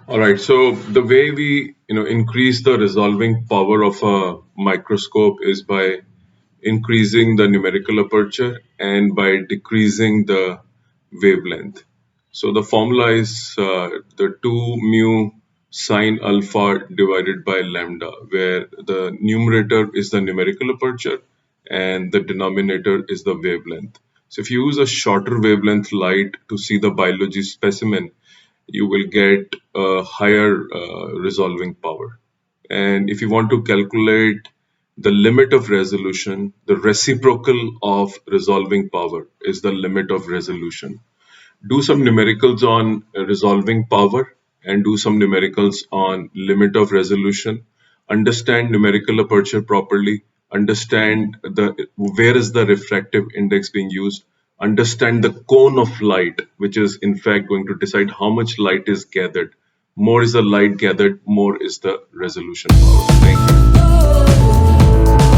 All right. So the way we increase the resolving power of a microscope is by increasing the numerical aperture and by decreasing the wavelength. So the formula is the 2 mu sine alpha divided by lambda, where the numerator is the numerical aperture and the denominator is the wavelength. So if you use a shorter wavelength light to see the biology specimen, you will get a higher resolving power. And if you want to calculate the limit of resolution, the reciprocal of resolving power is the limit of resolution. Do some numericals on resolving power and do some numericals on limit of resolution. Understand numerical aperture properly. Understand the where is the refractive index being used. Understand the cone of light, which is in fact going to decide how much light is gathered. More is the light gathered, more is the resolution power. Thank you.